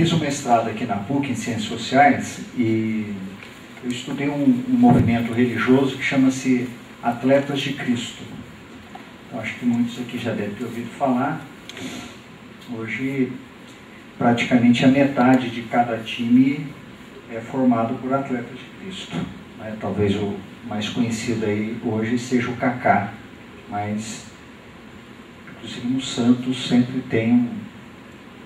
fiz um mestrado aqui na PUC em Ciências Sociais e eu estudei um movimento religioso que chama-se Atletas de Cristo. Então, acho que muitos aqui já devem ter ouvido falar. Hoje, praticamente a metade de cada time é formado por atletas de Cristo. Né? Talvez o mais conhecido aí hoje seja o Kaká, mas inclusive no Santos sempre tem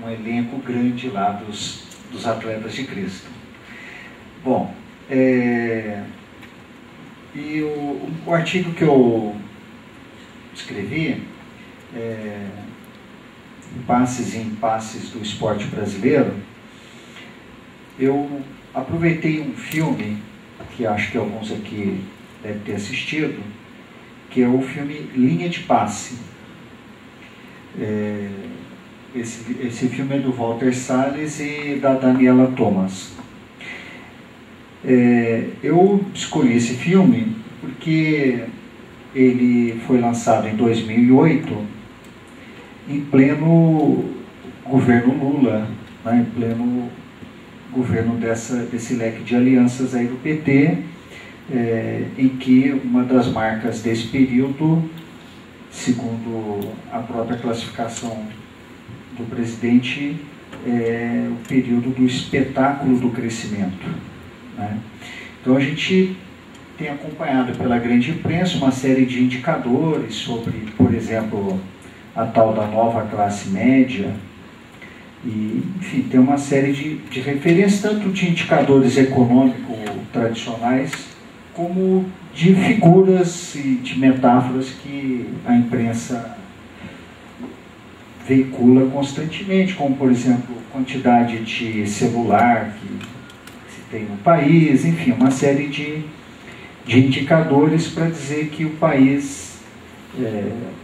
um elenco grande lá dos atletas de Cristo. Bom, e o artigo que eu escrevi, Passes e Impasses do Esporte Brasileiro, eu aproveitei um filme que acho que alguns aqui devem ter assistido, que é o filme Linha de Passe. Esse filme é do Walter Salles e da Daniela Thomas. Eu escolhi esse filme porque ele foi lançado em 2008, em pleno governo Lula, né, em pleno governo desse leque de alianças aí do PT, em que uma das marcas desse período, segundo a própria classificação do presidente, é o período do espetáculo do crescimento. Né? Então a gente tem acompanhado pela grande imprensa uma série de indicadores sobre, por exemplo, a tal da nova classe média, e, enfim, tem uma série de referências, tanto de indicadores econômicos tradicionais, como de figuras e de metáforas que a imprensa veicula constantemente, como, por exemplo, quantidade de celular que se tem no país, enfim, uma série de indicadores para dizer que o país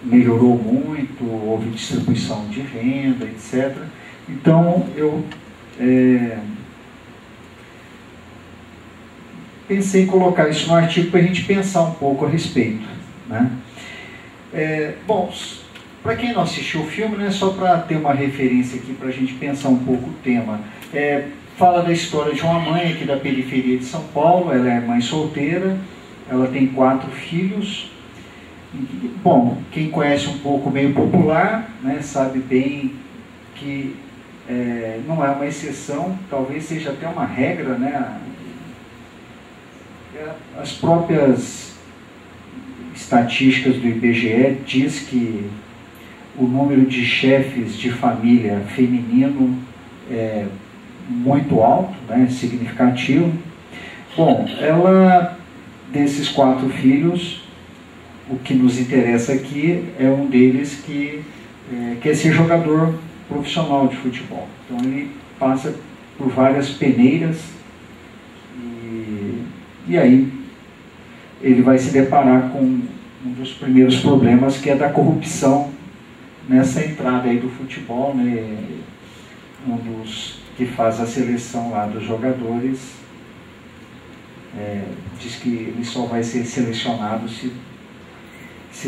melhorou muito, houve distribuição de renda, etc. Então, eu pensei em colocar isso no artigo para a gente pensar um pouco a respeito. Né? Bom, para quem não assistiu o filme, né, só para ter uma referência aqui, para a gente pensar um pouco o tema. Fala da história de uma mãe aqui da periferia de São Paulo, ela é mãe solteira, ela tem 4 filhos. Bom, quem conhece um pouco o meio popular, né, sabe bem que não é uma exceção, talvez seja até uma regra, né? As próprias estatísticas do IBGE diz que o número de chefes de família feminino é muito alto, né, significativo. Bom, ela, desses 4 filhos, o que nos interessa aqui é um deles que quer ser jogador profissional de futebol. Então ele passa por várias peneiras e aí ele vai se deparar com um dos primeiros problemas, que é da corrupção nessa entrada aí do futebol, né? Um dos que faz a seleção lá dos jogadores diz que ele só vai ser selecionado se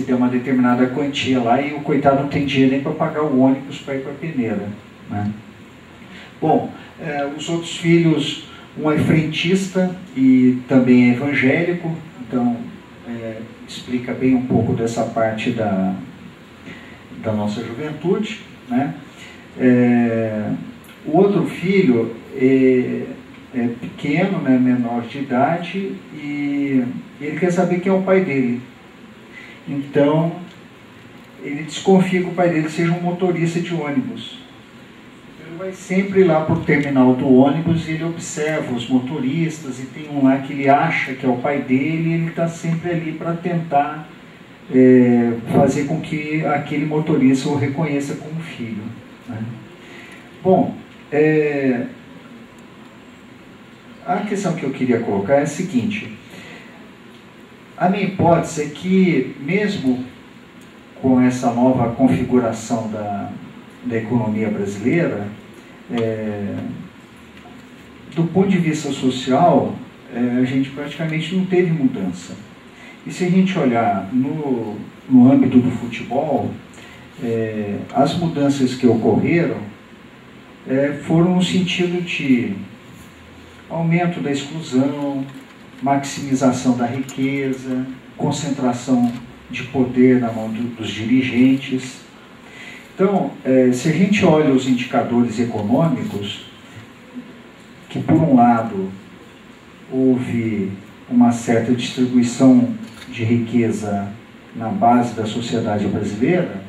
der uma determinada quantia lá, e o coitado não tem dinheiro nem para pagar o ônibus para ir para a peneira. Né? Bom, os outros filhos, um é frentista e também é evangélico, então explica bem um pouco dessa parte da nossa juventude. Né? O outro filho é pequeno, né, menor de idade, e ele quer saber quem é o pai dele. Então, ele desconfia que o pai dele seja um motorista de ônibus. Ele vai sempre lá para o terminal do ônibus e ele observa os motoristas, e tem um lá que ele acha que é o pai dele, e ele está sempre ali para tentar fazer com que aquele motorista o reconheça como filho. Né? Bom, a questão que eu queria colocar é a seguinte: a minha hipótese é que, mesmo com essa nova configuração da economia brasileira, do ponto de vista social, a gente praticamente não teve mudança. E se a gente olhar no âmbito do futebol, as mudanças que ocorreram foram no sentido de aumento da exclusão, maximização da riqueza, concentração de poder na mão dos dirigentes. Então, se a gente olha os indicadores econômicos, que por um lado houve uma certa distribuição de riqueza na base da sociedade brasileira,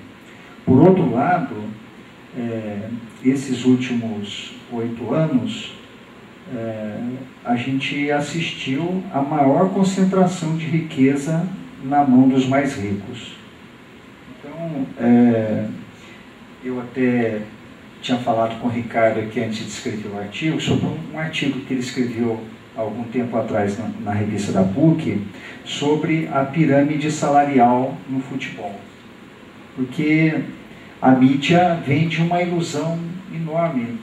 por outro lado, esses últimos 8 anos, a gente assistiu à maior concentração de riqueza na mão dos mais ricos. Então, eu até tinha falado com o Ricardo aqui antes de escrever o artigo, sobre um artigo que ele escreveu há algum tempo atrás na revista da PUC, sobre a pirâmide salarial no futebol. Porque a mídia vende uma ilusão enorme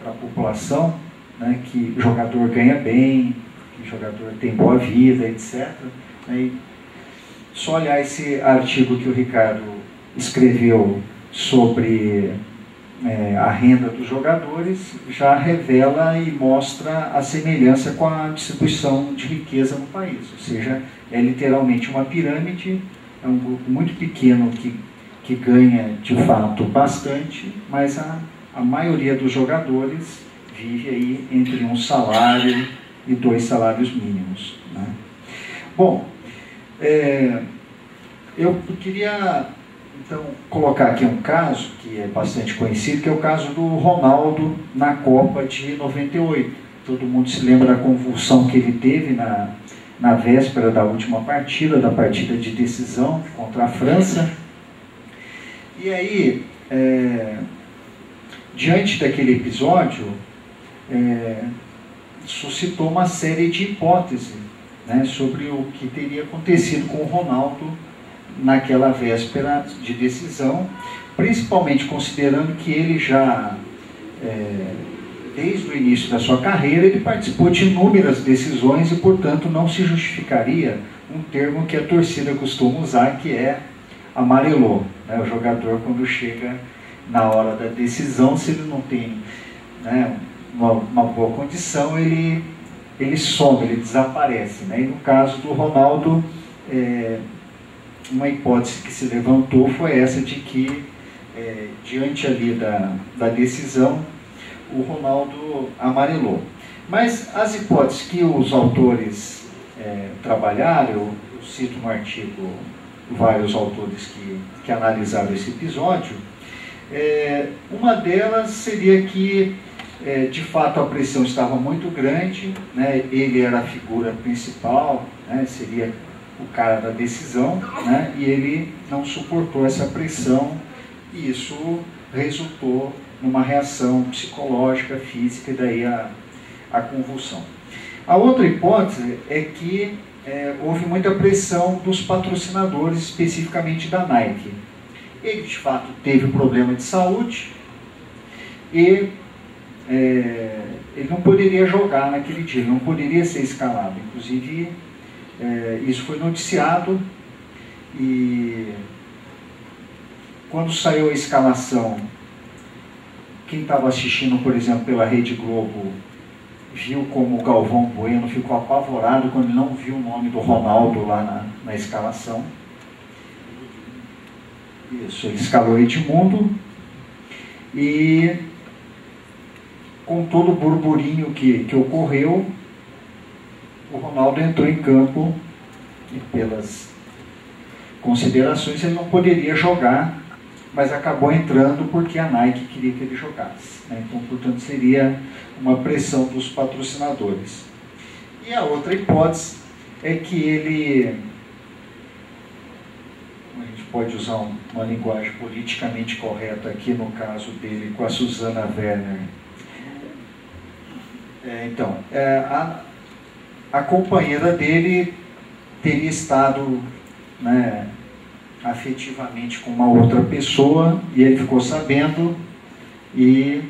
para a população, né, que o jogador ganha bem, que o jogador tem boa vida, etc. E só olhar esse artigo que o Ricardo escreveu sobre a renda dos jogadores já revela e mostra a semelhança com a distribuição de riqueza no país. Ou seja, é literalmente uma pirâmide, é um grupo muito pequeno que ganha de fato bastante, mas a maioria dos jogadores vive aí entre um salário e 2 salários mínimos, né? Bom, eu queria então colocar aqui um caso que é bastante conhecido, que é o caso do Ronaldo na Copa de 98. Todo mundo se lembra da convulsão que ele teve na véspera da última partida, da partida de decisão contra a França. E aí, diante daquele episódio, suscitou uma série de hipóteses, né, sobre o que teria acontecido com o Ronaldo naquela véspera de decisão, principalmente considerando que ele já, desde o início da sua carreira, ele participou de inúmeras decisões e, portanto, não se justificaria um termo que a torcida costuma usar, que é amarelou, né? O jogador, quando chega na hora da decisão, se ele não tem, né, uma boa condição, ele some, ele desaparece, né? E no caso do Ronaldo, uma hipótese que se levantou foi essa de que, diante ali da decisão, o Ronaldo amarelou. Mas as hipóteses que os autores trabalharam, eu cito no artigo vários autores que analisaram esse episódio, uma delas seria que, de fato, a pressão estava muito grande, né? Ele era a figura principal, né? Seria o cara da decisão, né? E ele não suportou essa pressão e isso resultou numa reação psicológica, física, e daí a convulsão. A outra hipótese é que houve muita pressão dos patrocinadores, especificamente da Nike. Ele, de fato, teve problema de saúde e ele não poderia jogar naquele dia, ele não poderia ser escalado. Inclusive, isso foi noticiado e quando saiu a escalação, quem estava assistindo, por exemplo, pela Rede Globo, viu como o Galvão Bueno ficou apavorado quando ele não viu o nome do Ronaldo lá na escalação. Isso, ele escalou Edmundo e, com todo o burburinho que ocorreu, o Ronaldo entrou em campo e, pelas considerações, ele não poderia jogar, mas acabou entrando porque a Nike queria que ele jogasse, né? Então, portanto, seria uma pressão dos patrocinadores. E a outra hipótese é que ele, a gente pode usar uma linguagem politicamente correta aqui, no caso dele com a Susana Werner. Então, a companheira dele teria estado, né, afetivamente com uma outra pessoa e ele ficou sabendo e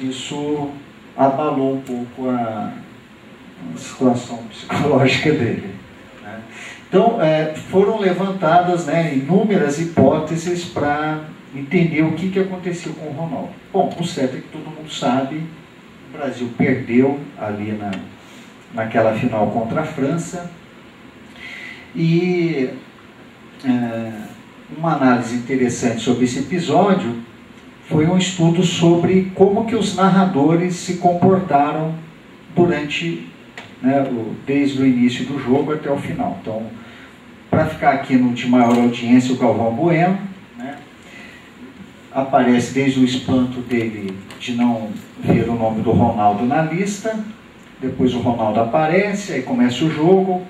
isso abalou um pouco a situação psicológica dele, né? Então, foram levantadas, né, inúmeras hipóteses para entender o que aconteceu com o Ronaldo. Bom, o certo é que todo mundo sabe, o Brasil perdeu ali naquela final contra a França, e uma análise interessante sobre esse episódio foi um estudo sobre como que os narradores se comportaram durante, desde o início do jogo até o final. Então, para ficar aqui no de maior audiência, o Galvão Bueno, aparece desde o espanto dele de não ver o nome do Ronaldo na lista, depois o Ronaldo aparece, aí começa o jogo,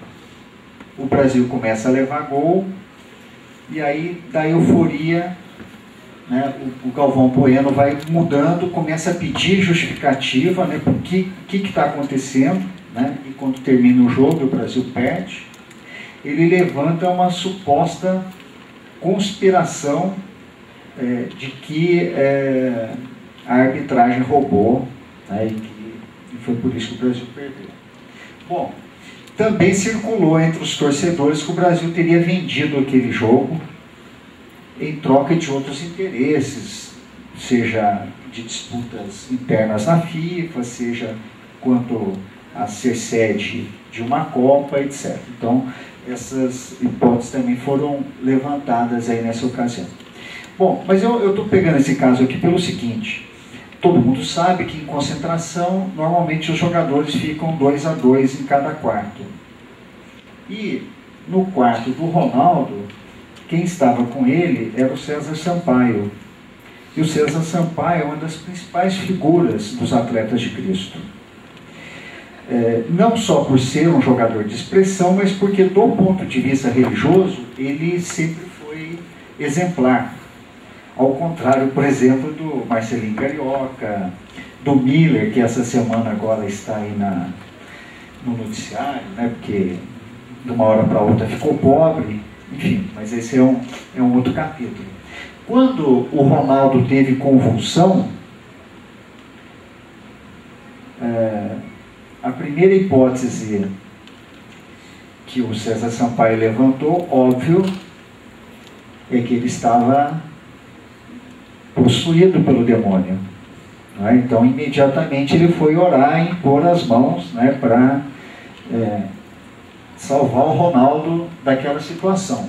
o Brasil começa a levar gol, e aí da euforia, o Galvão Bueno vai mudando, começa a pedir justificativa, por que está acontecendo, e quando termina o jogo o Brasil perde, ele levanta uma suposta conspiração de que a arbitragem roubou, e foi por isso que o Brasil perdeu. Bom, também circulou entre os torcedores que o Brasil teria vendido aquele jogo em troca de outros interesses, seja de disputas internas na FIFA, seja quanto a ser sede de uma Copa, etc. Então, essas hipóteses também foram levantadas aí nessa ocasião. Bom, mas eu estou pegando esse caso aqui pelo seguinte: todo mundo sabe que em concentração, normalmente os jogadores ficam 2 a 2 em cada quarto. E no quarto do Ronaldo, quem estava com ele era o César Sampaio. E o César Sampaio é uma das principais figuras dos Atletas de Cristo. Não só por ser um jogador de expressão, mas porque, do ponto de vista religioso, ele sempre foi exemplar. Ao contrário, por exemplo, do Marcelinho Carioca, do Miller, que essa semana agora está aí no noticiário, porque de uma hora para outra ficou pobre, enfim, mas esse é um outro capítulo. Quando o Ronaldo teve convulsão, a primeira hipótese que o César Sampaio levantou, óbvio, é que ele estava possuído pelo demônio. Então, imediatamente ele foi orar e impor as mãos para salvar o Ronaldo daquela situação.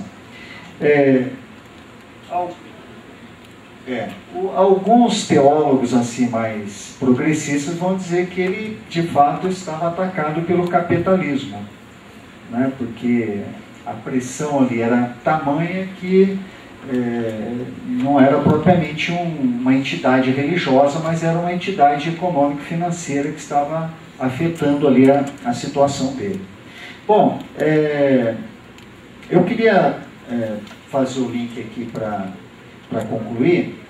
Alguns teólogos assim mais progressistas vão dizer que ele de fato estava atacado pelo capitalismo, porque a pressão ali era tamanha que não era propriamente uma entidade religiosa, mas era uma entidade econômico-financeira que estava afetando ali a situação dele. Bom, eu queria fazer o link aqui para concluir,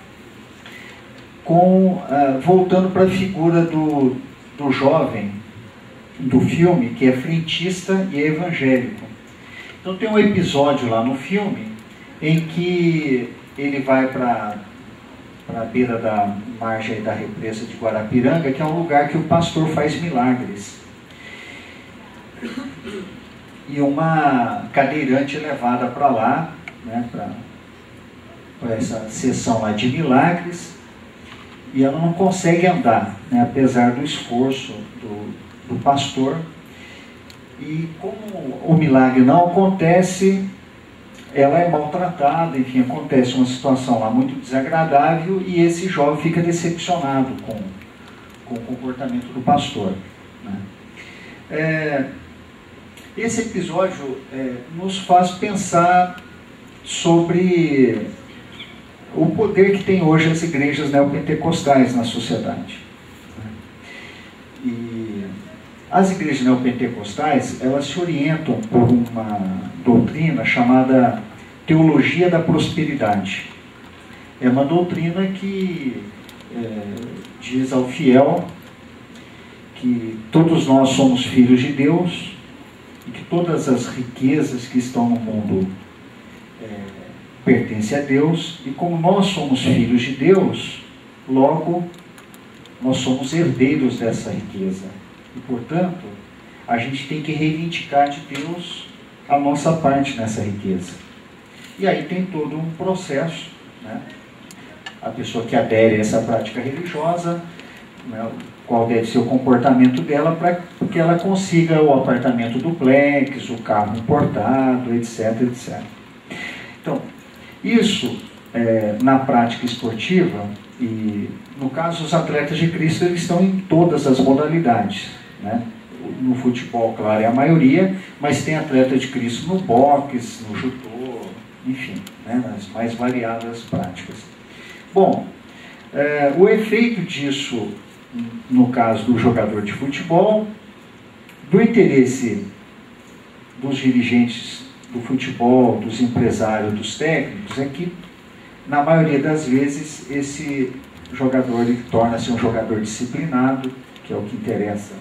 voltando para a figura do jovem do filme, que é frentista e é evangélico. Então tem um episódio lá no filme em que ele vai para a beira da margem da represa de Guarapiranga, que é um lugar que o pastor faz milagres. E uma cadeirante é levada para lá, para essa sessão lá de milagres, e ela não consegue andar, apesar do esforço do pastor. E como o milagre não acontece, ela é maltratada, enfim, acontece uma situação lá muito desagradável, e esse jovem fica decepcionado com o comportamento do pastor. Esse episódio nos faz pensar sobre o poder que tem hoje as igrejas neopentecostais na sociedade. E as igrejas neopentecostais, elas se orientam por uma doutrina chamada teologia da prosperidade. É uma doutrina que diz ao fiel que todos nós somos filhos de Deus e que todas as riquezas que estão no mundo pertencem a Deus, e como nós somos filhos de Deus, logo nós somos herdeiros dessa riqueza. E, portanto, a gente tem que reivindicar de Deus a nossa parte nessa riqueza. E aí tem todo um processo, a pessoa que adere a essa prática religiosa, né, qual deve ser o comportamento dela para que ela consiga o apartamento duplex, o carro importado, etc, etc. Então, isso na prática esportiva, e no caso os atletas de Cristo, eles estão em todas as modalidades, né? No futebol, claro, é a maioria, mas tem atleta de Cristo no boxe, no judô, enfim, né, nas mais variadas práticas. Bom, o efeito disso, no caso do jogador de futebol, do interesse dos dirigentes do futebol, dos empresários, dos técnicos, é que, na maioria das vezes, esse jogador ele torna-se um jogador disciplinado, que é o que interessa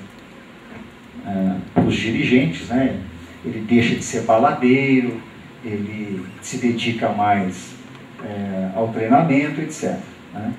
para os dirigentes, né? Ele deixa de ser baladeiro, ele se dedica mais ao treinamento, etc, né?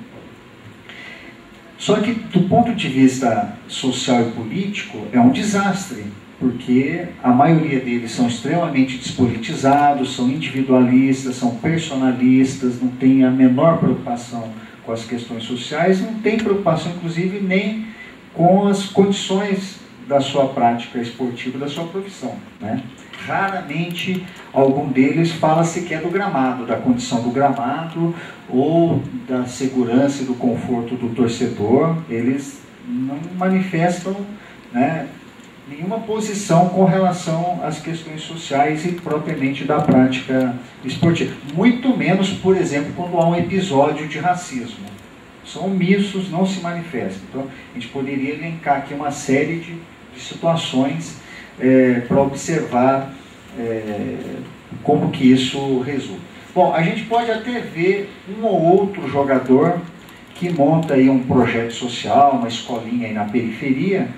Só que, do ponto de vista social e político, é um desastre, porque a maioria deles são extremamente despolitizados, são individualistas, são personalistas, não têm a menor preocupação com as questões sociais, não tem preocupação, inclusive, nem com as condições da sua prática esportiva, da sua profissão, né? Raramente algum deles fala sequer do gramado, da condição do gramado ou da segurança e do conforto do torcedor. Eles não manifestam, né, nenhuma posição com relação às questões sociais e propriamente da prática esportiva. Muito menos, por exemplo, quando há um episódio de racismo. São omissos, não se manifestam. Então, a gente poderia elencar aqui uma série de situações para observar como que isso resulta. Bom, a gente pode até ver um ou outro jogador que monta aí um projeto social, uma escolinha aí na periferia,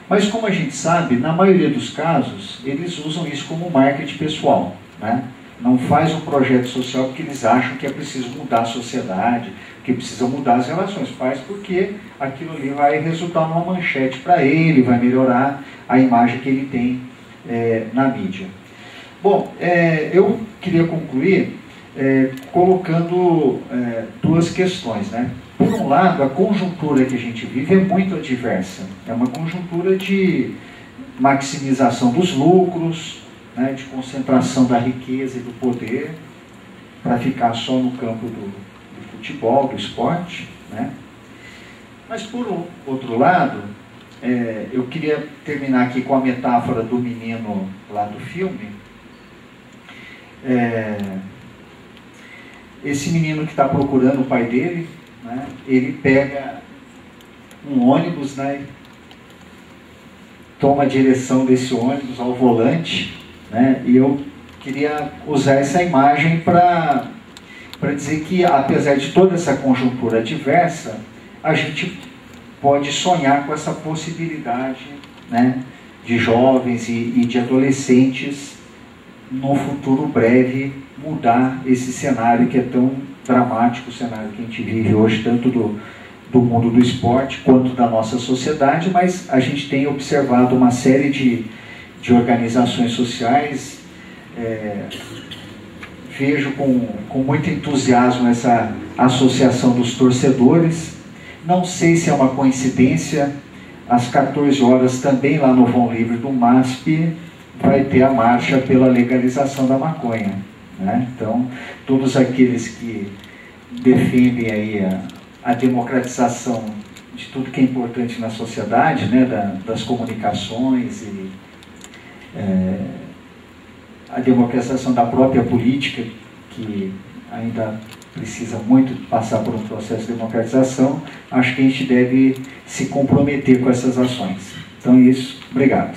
mas como a gente sabe, na maioria dos casos, eles usam isso como marketing pessoal, né? Não faz um projeto social porque eles acham que é preciso mudar a sociedade, que precisa mudar as relações. Faz porque aquilo ali vai resultar numa manchete para ele, vai melhorar a imagem que ele tem na mídia. Bom, eu queria concluir colocando duas questões, né? Por um lado, a conjuntura que a gente vive é muito adversa. É uma conjuntura de maximização dos lucros, né, de concentração da riqueza e do poder, para ficar só no campo do futebol, do esporte, né? Mas, por outro lado, eu queria terminar aqui com a metáfora do menino lá do filme. Esse menino que está procurando o pai dele, né, ele pega um ônibus, né, toma a direção desse ônibus ao volante, né, e eu queria usar essa imagem para dizer que, apesar de toda essa conjuntura adversa, a gente pode sonhar com essa possibilidade, né, de jovens e de adolescentes, no futuro breve, mudar esse cenário que é tão dramático, o cenário que a gente vive hoje, tanto do mundo do esporte quanto da nossa sociedade, mas a gente tem observado uma série de organizações sociais. Vejo com muito entusiasmo essa associação dos torcedores. Não sei se é uma coincidência, às 14 horas também lá no vão livre do MASP vai ter a marcha pela legalização da maconha, né? Então, todos aqueles que defendem aí a democratização de tudo que é importante na sociedade, né, das comunicações e a democratização da própria política, que ainda precisa muito passar por um processo de democratização, acho que a gente deve se comprometer com essas ações. Então é isso. Obrigado.